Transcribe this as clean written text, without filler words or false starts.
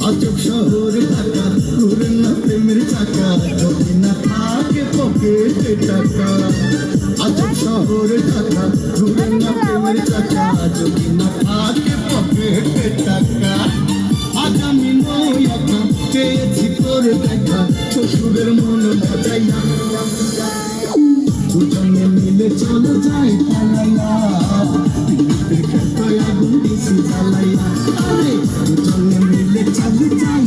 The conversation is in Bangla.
আজব শহর ঢাকা ঘুরে না প্রেমের চাকা যদি না থাকে পকেটে টাকা আজব শহর ঢাকা ঘুরে না প্রেমের চাকা যদি না থাকে পকেটে টাকা আজ আমি নই একা পেয়েছি তোর দেখা শ্বশুরের মন বাজাইয়া দুজনে মিলে চলে যাই পালাইয়া ক্ষেত্রে আগুন দিছি জ্বালাইয়া দুজনে মিলে চলে যাই